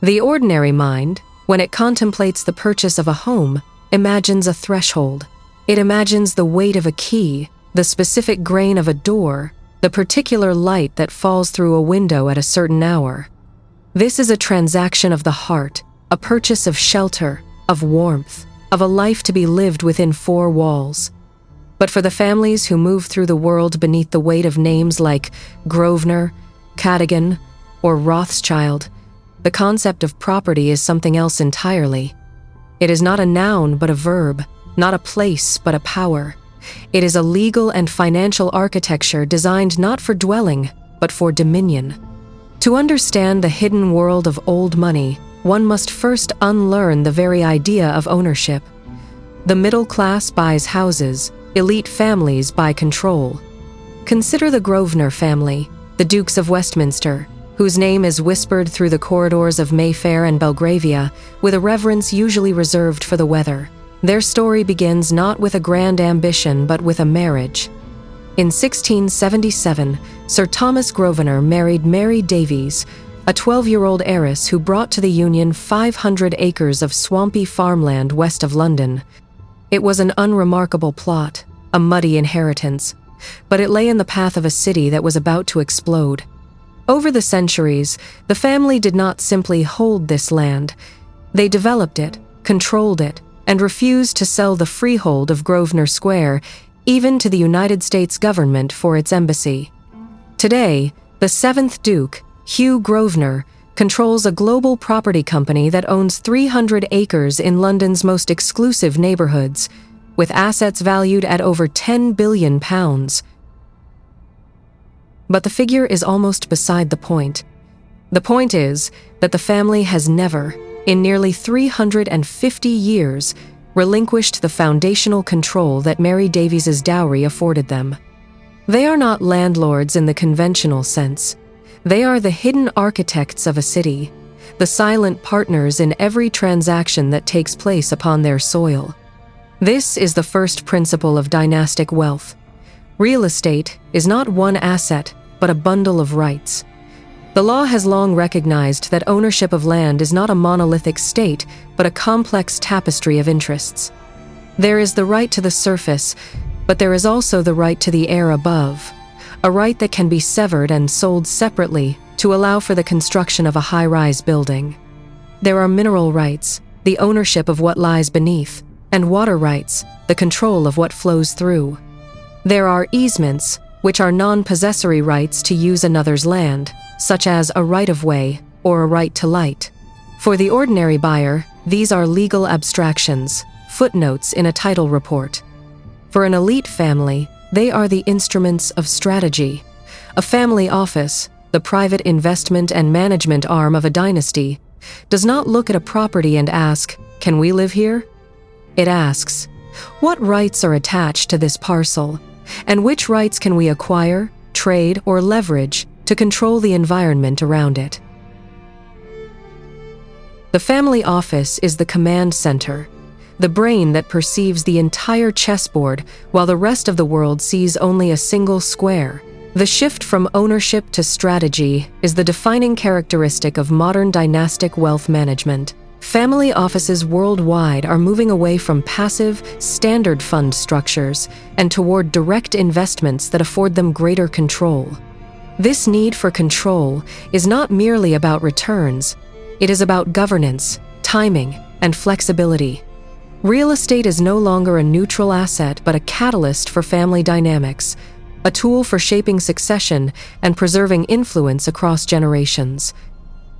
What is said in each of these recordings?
The ordinary mind, when it contemplates the purchase of a home, imagines a threshold. It imagines the weight of a key, the specific grain of a door, the particular light that falls through a window at a certain hour. This is a transaction of the heart, a purchase of shelter, of warmth, of a life to be lived within four walls. But for the families who move through the world beneath the weight of names like Grosvenor, Cadogan, or Rothschild, the concept of property is something else entirely. It is not a noun but a verb, not a place but a power. It is a legal and financial architecture designed not for dwelling, but for dominion. To understand the hidden world of old money, one must first unlearn the very idea of ownership. The middle class buys houses, elite families buy control. Consider the Grosvenor family, the Dukes of Westminster, whose name is whispered through the corridors of Mayfair and Belgravia with a reverence usually reserved for the weather. Their story begins not with a grand ambition but with a marriage. In 1677, Sir Thomas Grosvenor married Mary Davies, a 12-year-old heiress who brought to the union 500 acres of swampy farmland west of London. It was an unremarkable plot, a muddy inheritance, but it lay in the path of a city that was about to explode. Over the centuries, the family did not simply hold this land. They developed it, controlled it, and refused to sell the freehold of Grosvenor Square even to the United States government for its embassy. Today, the 7th Duke, Hugh Grosvenor, controls a global property company that owns 300 acres in London's most exclusive neighborhoods, with assets valued at over £10 billion. But the figure is almost beside the point. The point is that the family has never, in nearly 350 years, relinquished the foundational control that Mary Davies's dowry afforded them. They are not landlords in the conventional sense. They are the hidden architects of a city, the silent partners in every transaction that takes place upon their soil. This is the first principle of dynastic wealth. Real estate is not one asset, but a bundle of rights. The law has long recognized that ownership of land is not a monolithic state, but a complex tapestry of interests. There is the right to the surface, but there is also the right to the air above, a right that can be severed and sold separately to allow for the construction of a high-rise building. There are mineral rights, the ownership of what lies beneath, and water rights, the control of what flows through. There are easements, which are non-possessory rights to use another's land, such as a right-of-way or a right to light. For the ordinary buyer, these are legal abstractions, footnotes in a title report. For an elite family, they are the instruments of strategy. A family office, the private investment and management arm of a dynasty, does not look at a property and ask, "Can we live here?" It asks, "What rights are attached to this parcel, and which rights can we acquire, trade, or leverage to control the environment around it?" The family office is the command center, the brain that perceives the entire chessboard while the rest of the world sees only a single square. The shift from ownership to strategy is the defining characteristic of modern dynastic wealth management. Family offices worldwide are moving away from passive, standard fund structures and toward direct investments that afford them greater control. This need for control is not merely about returns, it is about governance, timing, and flexibility. Real estate is no longer a neutral asset but a catalyst for family dynamics, a tool for shaping succession and preserving influence across generations.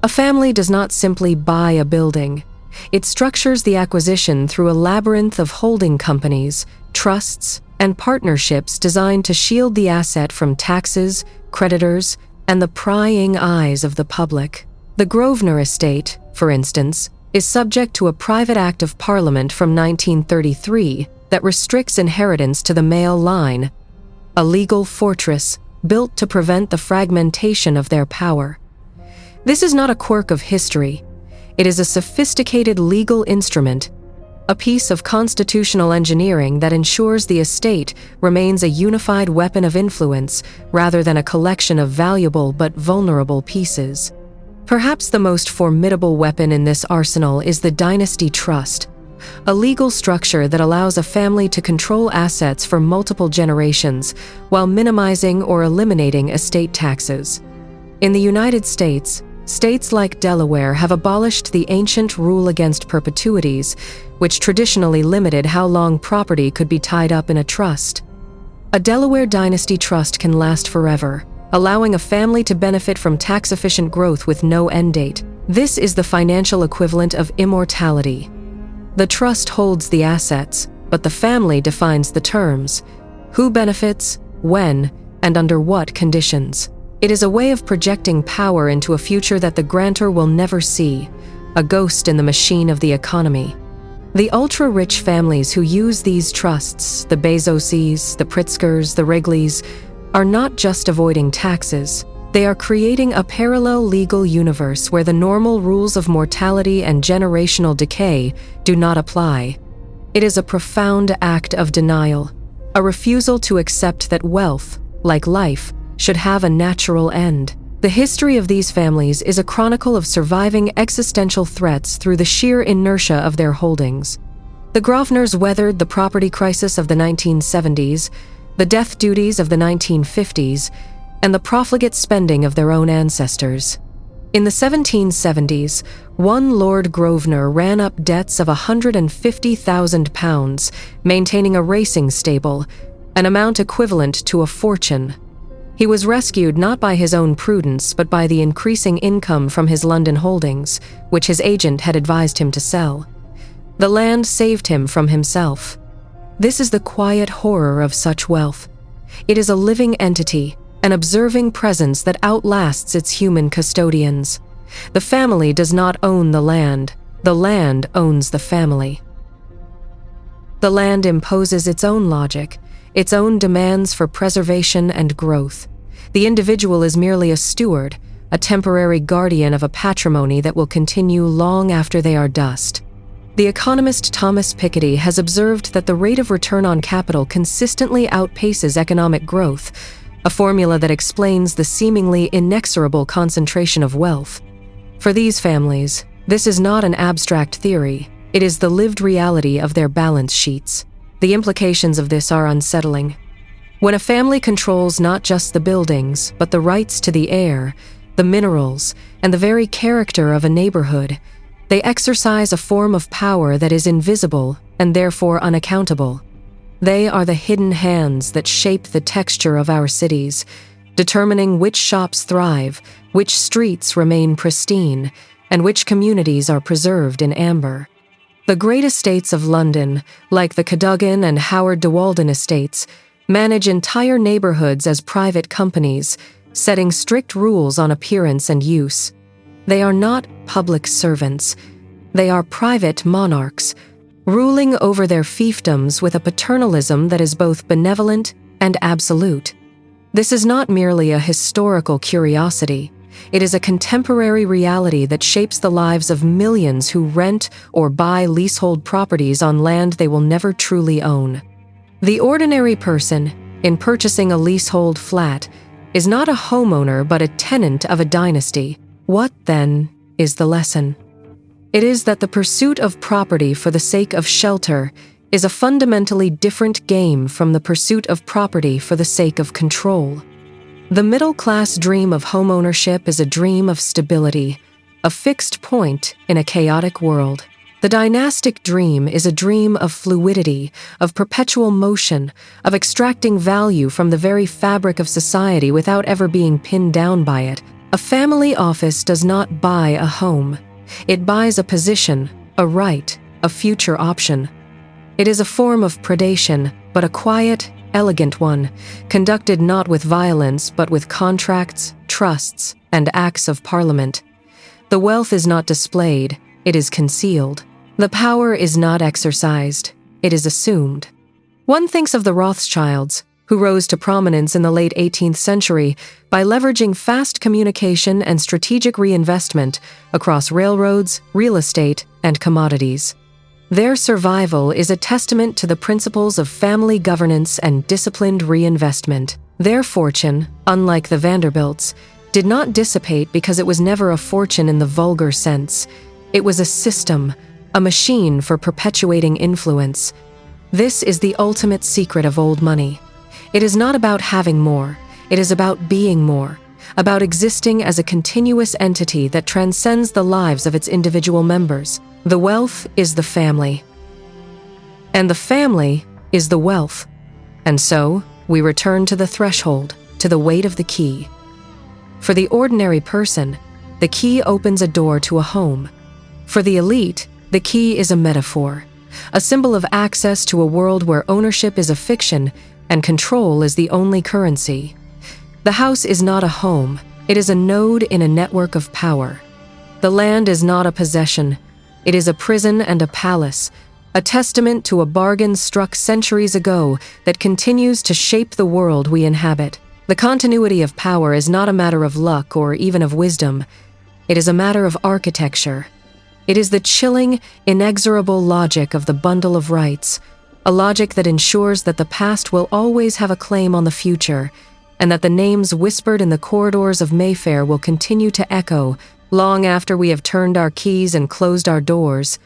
A family does not simply buy a building. It structures the acquisition through a labyrinth of holding companies, trusts, and partnerships designed to shield the asset from taxes, creditors, and the prying eyes of the public. The Grosvenor estate, for instance, is subject to a private act of Parliament from 1933 that restricts inheritance to the male line, a legal fortress built to prevent the fragmentation of their power. This is not a quirk of history. It is a sophisticated legal instrument, a piece of constitutional engineering that ensures the estate remains a unified weapon of influence rather than a collection of valuable but vulnerable pieces. Perhaps the most formidable weapon in this arsenal is the dynasty trust, a legal structure that allows a family to control assets for multiple generations while minimizing or eliminating estate taxes. In the United States, states like Delaware have abolished the ancient rule against perpetuities, which traditionally limited how long property could be tied up in a trust. A Delaware dynasty trust can last forever, allowing a family to benefit from tax-efficient growth with no end date. This is the financial equivalent of immortality. The trust holds the assets, but the family defines the terms: who benefits, when, and under what conditions. It is a way of projecting power into a future that the grantor will never see, a ghost in the machine of the economy. The ultra-rich families who use these trusts, the Bezoses, the Pritzkers, the Wrigleys, are not just avoiding taxes. They are creating a parallel legal universe where the normal rules of mortality and generational decay do not apply. It is a profound act of denial, a refusal to accept that wealth, like life, should have a natural end. The history of these families is a chronicle of surviving existential threats through the sheer inertia of their holdings. The Grosvenors weathered the property crisis of the 1970s, the death duties of the 1950s, and the profligate spending of their own ancestors. In the 1770s, one Lord Grosvenor ran up debts of £150,000, maintaining a racing stable, an amount equivalent to a fortune. He was rescued not by his own prudence, but by the increasing income from his London holdings, which his agent had advised him to sell. The land saved him from himself. This is the quiet horror of such wealth. It is a living entity, an observing presence that outlasts its human custodians. The family does not own the land owns the family. The land imposes its own logic, its own demands for preservation and growth. The individual is merely a steward, a temporary guardian of a patrimony that will continue long after they are dust. The economist Thomas Piketty has observed that the rate of return on capital consistently outpaces economic growth, a formula that explains the seemingly inexorable concentration of wealth. For these families, this is not an abstract theory, it is the lived reality of their balance sheets. The implications of this are unsettling. When a family controls not just the buildings, but the rights to the air, the minerals, and the very character of a neighborhood, they exercise a form of power that is invisible and therefore unaccountable. They are the hidden hands that shape the texture of our cities, determining which shops thrive, which streets remain pristine, and which communities are preserved in amber. The great estates of London, like the Cadogan and Howard de Walden estates, manage entire neighborhoods as private companies, setting strict rules on appearance and use. They are not public servants. They are private monarchs, ruling over their fiefdoms with a paternalism that is both benevolent and absolute. This is not merely a historical curiosity. It is a contemporary reality that shapes the lives of millions who rent or buy leasehold properties on land they will never truly own. The ordinary person, in purchasing a leasehold flat, is not a homeowner but a tenant of a dynasty. What, then, is the lesson? It is that the pursuit of property for the sake of shelter is a fundamentally different game from the pursuit of property for the sake of control. The middle-class dream of homeownership is a dream of stability, a fixed point in a chaotic world. The dynastic dream is a dream of fluidity, of perpetual motion, of extracting value from the very fabric of society without ever being pinned down by it. A family office does not buy a home. It buys a position, a right, a future option. It is a form of predation, but a quiet, elegant one, conducted not with violence but with contracts, trusts, and acts of parliament. The wealth is not displayed, it is concealed. The power is not exercised, it is assumed. One thinks of the Rothschilds, who rose to prominence in the late 18th century by leveraging fast communication and strategic reinvestment across railroads, real estate, and commodities. Their survival is a testament to the principles of family governance and disciplined reinvestment. Their fortune, unlike the Vanderbilts, did not dissipate because it was never a fortune in the vulgar sense. It was a system, a machine for perpetuating influence. This is the ultimate secret of old money. It is not about having more, it is about being more, about existing as a continuous entity that transcends the lives of its individual members. The wealth is the family, and the family is the wealth. And so, we return to the threshold, to the weight of the key. For the ordinary person, the key opens a door to a home. For the elite, the key is a metaphor, a symbol of access to a world where ownership is a fiction and control is the only currency. The house is not a home, it is a node in a network of power. The land is not a possession, it is a prison and a palace, a testament to a bargain struck centuries ago that continues to shape the world we inhabit. The continuity of power is not a matter of luck or even of wisdom. It is a matter of architecture. It is the chilling, inexorable logic of the bundle of rights, a logic that ensures that the past will always have a claim on the future, and that the names whispered in the corridors of Mayfair will continue to echo long after we have turned our keys and closed our doors.